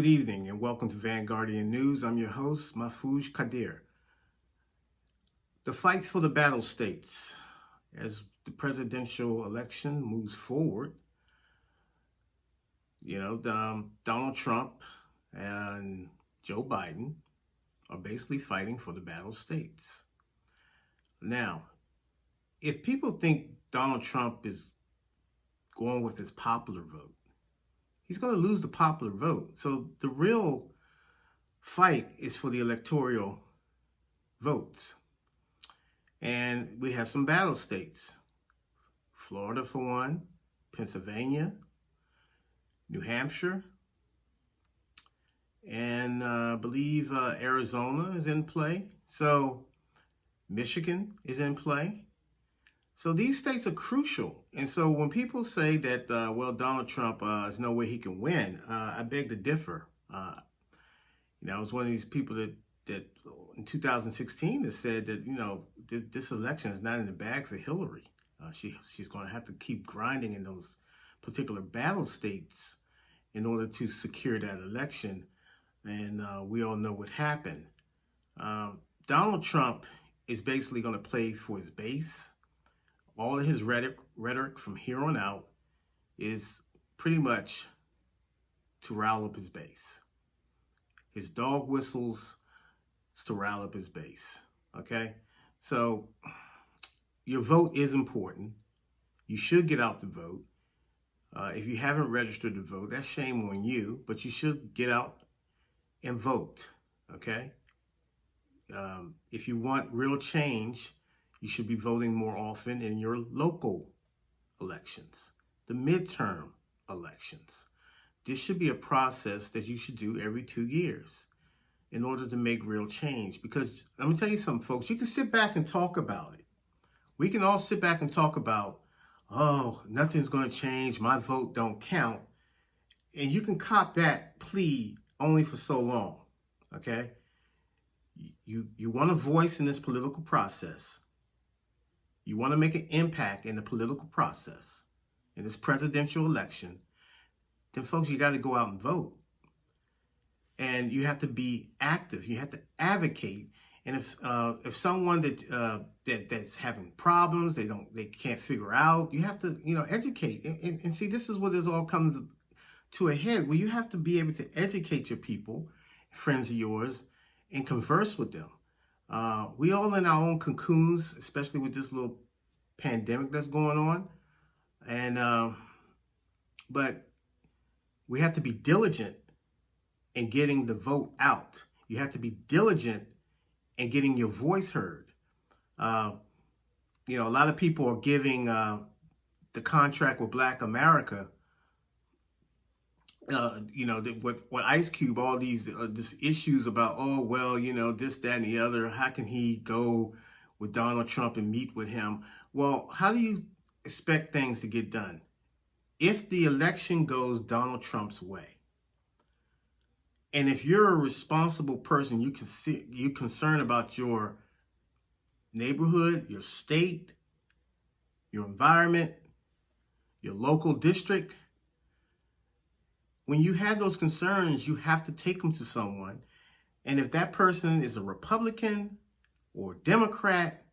Good evening and welcome to Vanguardian News. I'm your host, Mahfouz Kadir. The fight for the battle states. As the presidential election moves forward, Donald Trump and Joe Biden are basically fighting for the battle states. Now, if people think Donald Trump is going with his popular vote, he's going to lose the popular vote. So the real fight is for the electoral votes. And we have some battle states. Florida for one, Pennsylvania, New Hampshire, and I believe Arizona is in play. So Michigan is in play. So these states are crucial. And so when people say that, Donald Trump, there's no way he can win, I beg to differ. I was one of these people that in 2016 that said that, this election is not in the bag for Hillary. She's going to have to keep grinding in those particular battle states in order to secure that election. And we all know what happened. Donald Trump is basically going to play for his base. All of his rhetoric from here on out is pretty much to rile up his base. His dog whistles is to rile up his base. Okay? So your vote is important. You should get out to vote. If you haven't registered to vote, that's shame on you, but you should get out and vote. Okay? If you want real change, you should be voting more often in your local elections, the midterm elections. This should be a process that you should do every 2 years in order to make real change. Because let me tell you something, folks, you can sit back and talk about it. We can all sit back and talk about, oh, nothing's going to change, my vote don't count. And you can cop that plea only for so long, okay? You want a voice in this political process. You want to make an impact in the political process, in this presidential election, then folks, you got to go out and vote. And you have to be active. You have to advocate. And if someone that's having problems, they can't figure out, you have to educate. And see, this is what it all comes to a head. Where you have to be able to educate your people, friends of yours, and converse with them. We all in our own cocoons, especially with this little pandemic that's going on. And but we have to be diligent in getting the vote out. You have to be diligent in getting your voice heard. A lot of people are giving the contract with Black America, what Ice Cube, all these issues about, this, that, and the other. How can he go with Donald Trump and meet with him? Well, how do you expect things to get done? If the election goes Donald Trump's way, and if you're a responsible person, you're concerned about your neighborhood, your state, your environment, your local district, when you have those concerns, you have to take them to someone. And if that person is a Republican or Democrat,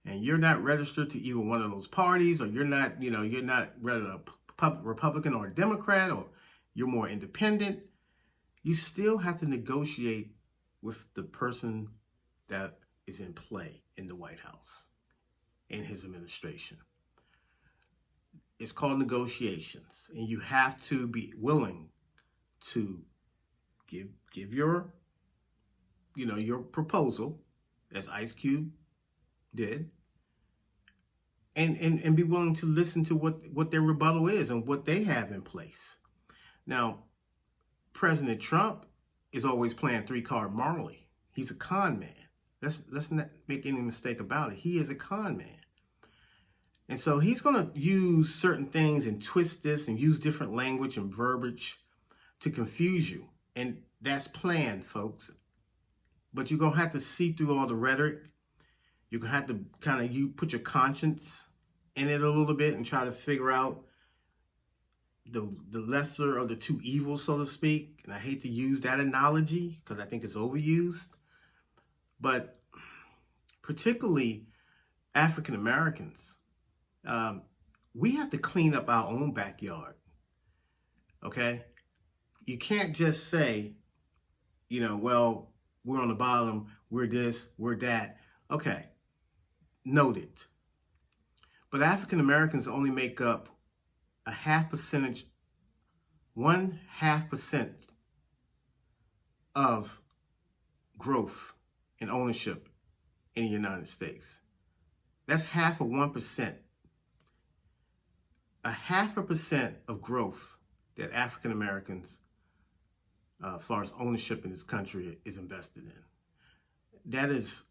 and you're not registered to either one of those parties, or you're not a Republican or a Democrat, or you're more independent, you still have to negotiate with the person that is in play in the White House, in his administration. It's called negotiations, and you have to be willing to give your proposal, as Ice Cube did, and be willing to listen to what their rebuttal is and what they have in place. Now, President Trump is always playing 3-card Marley. He's a con man. Let's not make any mistake about it. He is a con man. And so he's going to use certain things and twist this and use different language and verbiage to confuse you. And that's planned, folks. But you're going to have to see through all the rhetoric. You're going to have to you put your conscience in it a little bit and try to figure out the lesser of the two evils, so to speak. And I hate to use that analogy because I think it's overused. But particularly African Americans, um, we have to clean up our own backyard. Okay, you can't just say, well, we're on the bottom, we're this, we're that. Okay, noted. But African Americans only make up a half percentage, 1/2% of growth and ownership in the United States. That's half of 1%. A 0.5% of growth that African Americans, as far as ownership in this country, is invested in. That is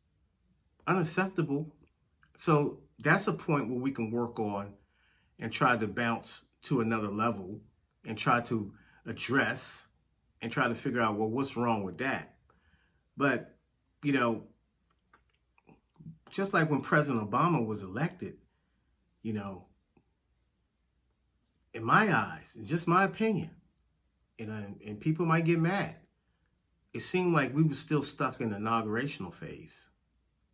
unacceptable. So that's a point where we can work on and try to bounce to another level and try to address and try to figure out, well, what's wrong with that? But, just like when President Obama was elected, in my eyes, it's just my opinion, and people might get mad, it seemed like we were still stuck in the inaugurational phase.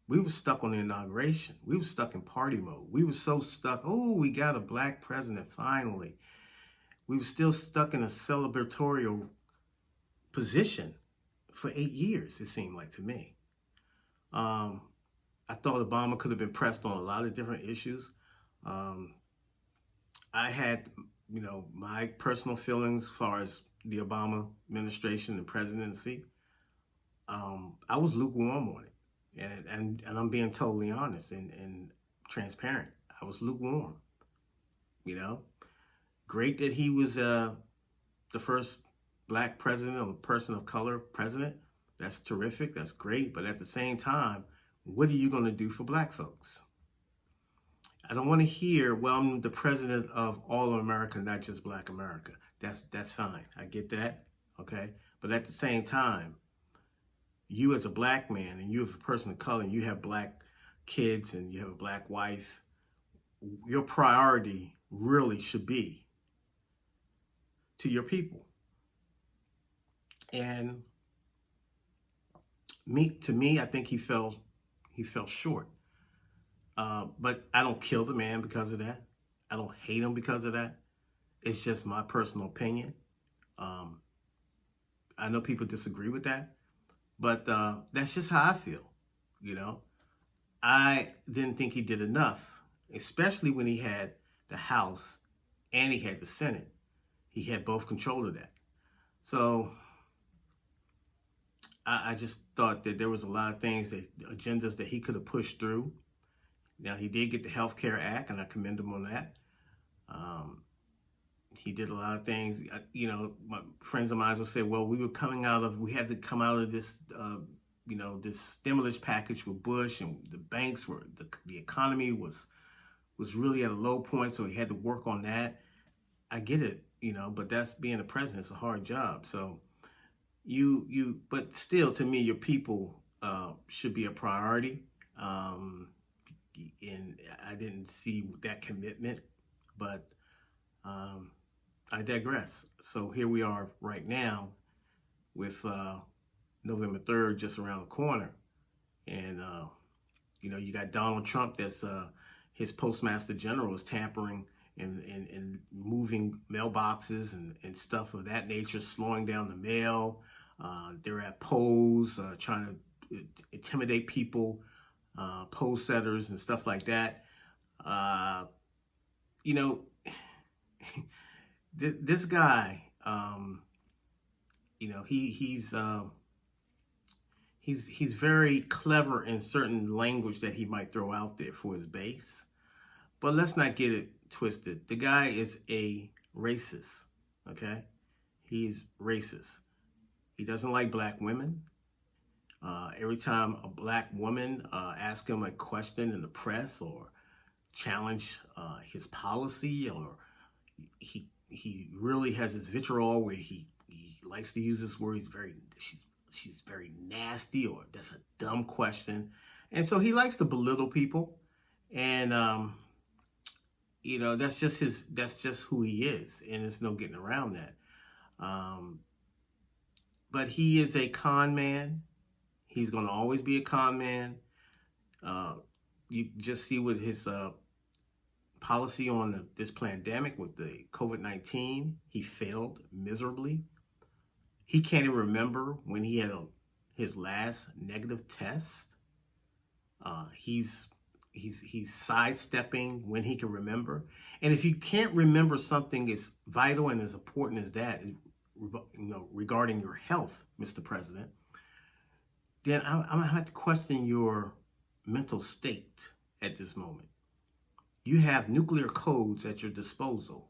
We were stuck on the inauguration. We were stuck in party mode. We were so stuck. Oh, we got a black president finally. We were still stuck in a celebratory position for 8 years, it seemed like to me. I thought Obama could have been pressed on a lot of different issues. I had, my personal feelings as far as the Obama administration and presidency. I was lukewarm on it. And I'm being totally honest and transparent. I was lukewarm. Great that he was the first black president or person of color president. That's terrific. That's great. But at the same time, what are you going to do for black folks? I don't want to hear, well, I'm the president of all of America, not just black America. That's fine. I get that. Okay. But at the same time, you as a black man and you as a person of color, and you have black kids and you have a black wife, your priority really should be to your people. And to me, I think he fell short. But I don't kill the man because of that. I don't hate him because of that. It's just my personal opinion. I know people disagree with that, but that's just how I feel. I didn't think he did enough, especially when he had the House and he had the Senate. He had both control of that. So I just thought that there was a lot of things, agendas that he could have pushed through. Now, he did get the Health Care Act, and I commend him on that. He did a lot of things. My friends of mine will say, well, we had to come out of this, this stimulus package with Bush, and the banks the economy was really at a low point, so he had to work on that. I get it, but that's being a president. It's a hard job. So but still, to me, your people should be a priority. And I didn't see that commitment, but I digress. So here we are right now with November 3rd just around the corner. And, you got Donald Trump, that's his postmaster general is tampering and moving mailboxes and stuff of that nature, slowing down the mail. They're at polls, trying to intimidate people, poll setters and stuff like that. This guy, he's very clever in certain language that he might throw out there for his base. But let's not get it twisted. The guy is a racist, okay? He's racist. He doesn't like black women. Every time a black woman asks him a question in the press or challenge his policy, or he really has this vitriol where he likes to use this word. She's very nasty, or that's a dumb question. And so he likes to belittle people. And that's just who he is, and there's no getting around that. Um, but he is a con man. He's going to always be a con man. Uh, you just see with his policy on this pandemic with the COVID-19, he failed miserably. He can't even remember when he had his last negative test. He's sidestepping when he can remember. And if you can't remember something as vital and as important as that, regarding your health, Mr. President, then I'm gonna have to question your mental state at this moment. You have nuclear codes at your disposal,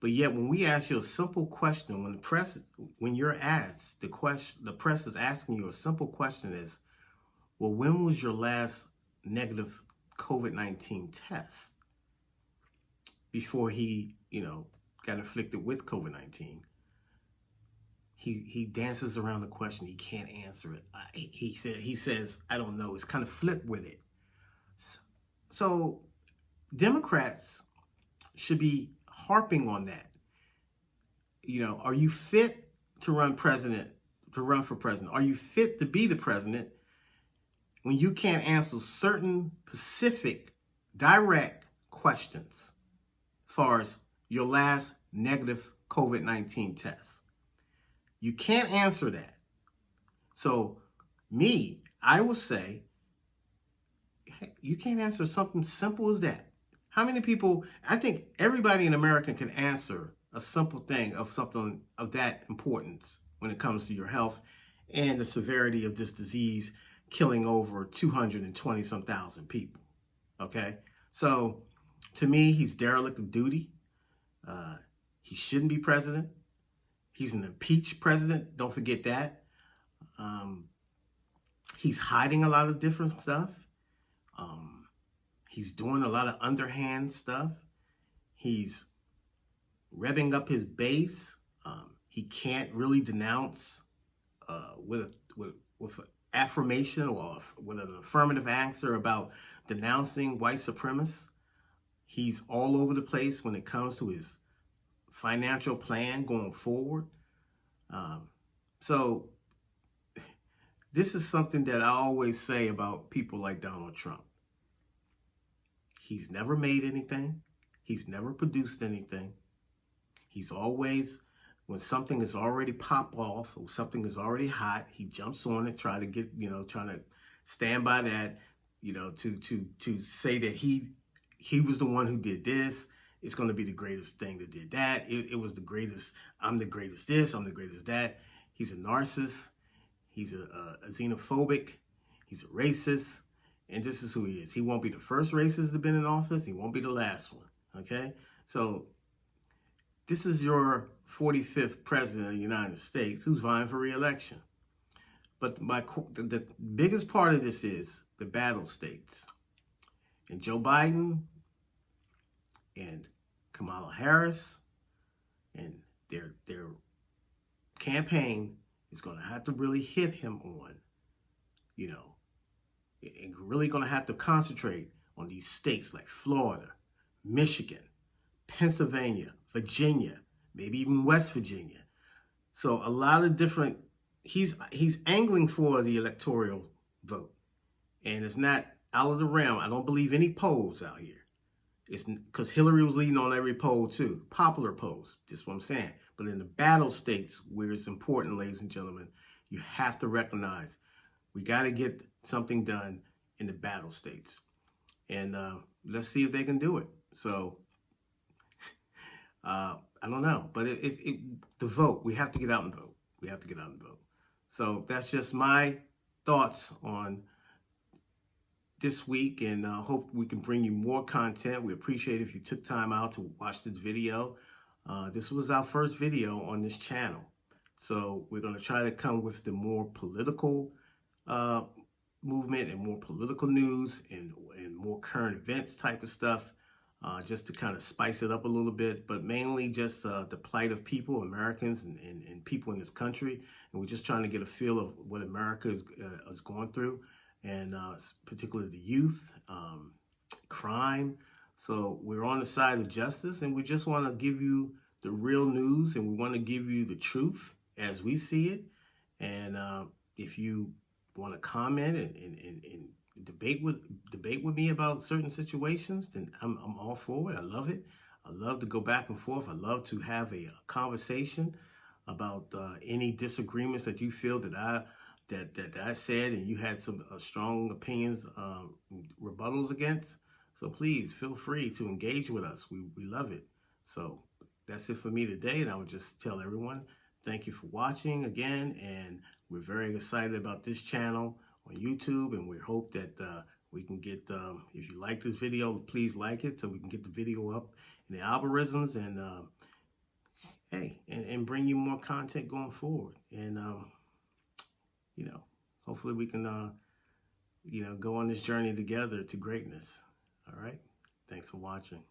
but yet when we ask you a simple question, when you're asked the press is asking you a simple question is, well, when was your last negative COVID-19 test before he, got inflicted with COVID-19? He dances around the question. He can't answer it. He says, I don't know. It's kind of flip with it. So Democrats should be harping on that. Are you fit to run for president? Are you fit to be the president when you can't answer certain specific, direct questions as far as your last negative COVID-19 test? You can't answer that. So I will say, hey, you can't answer something simple as that. How many people, I think everybody in America can answer a simple thing of something of that importance when it comes to your health and the severity of this disease killing over 220 some thousand people. Okay? So to me, he's derelict of duty. He shouldn't be president. He's an impeached president. Don't forget that. He's hiding a lot of different stuff. He's doing a lot of underhand stuff. He's revving up his base. He can't really denounce with an affirmation or with an affirmative answer about denouncing white supremacists. He's all over the place when it comes to his financial plan going forward. So this is something that I always say about people like Donald Trump. He's never made anything. He's never produced anything. He's always, when something is already popped off or something is already hot, he jumps on it, trying to stand by that, to say that he was the one who did this. It's going to be the greatest thing that did that. It was the greatest. I'm the greatest this. I'm the greatest that. He's a narcissist. He's a xenophobic. He's a racist. And this is who he is. He won't be the first racist to have been in office. He won't be the last one. Okay? So this is your 45th president of the United States who's vying for re-election. But the biggest part of this is the battle states. And Joe Biden and Kamala Harris and their campaign is going to have to really hit him on, and really going to have to concentrate on these states like Florida, Michigan, Pennsylvania, Virginia, maybe even West Virginia. So a lot of different, he's angling for the electoral vote. And it's not out of the realm. I don't believe any polls out here. It's because Hillary was leading on every poll too. Popular polls, just what I'm saying. But in the battle states where it's important, ladies and gentlemen, you have to recognize we got to get something done in the battle states. And let's see if they can do it. So I don't know. But the vote, we have to get out and vote. We have to get out and vote. So that's just my thoughts on this week, and hope we can bring you more content. We appreciate if you took time out to watch this video. This was our first video on this channel. So we're going to try to come with the more political movement and more political news and more current events type of stuff, just to kind of spice it up a little bit, but mainly just the plight of people, Americans and people in this country. And we're just trying to get a feel of what America is going through, and particularly the youth, crime. So we're on the side of justice, and we just want to give you the real news, and we want to give you the truth as we see it. And if you want to comment and debate with me about certain situations, then I'm all for it. I love it. I love to go back and forth. I love to have a conversation about any disagreements that you feel that I said and you had some strong opinions, rebuttals against. So please feel free to engage with us. We love it. So that's it for me today, and I would just tell everyone thank you for watching again, and we're very excited about this channel on YouTube, and we hope that we can get, if you like this video, please like it so we can get the video up in the algorithms, and hey, and bring you more content going forward. And you know, hopefully we can go on this journey together to greatness. All right, thanks for watching.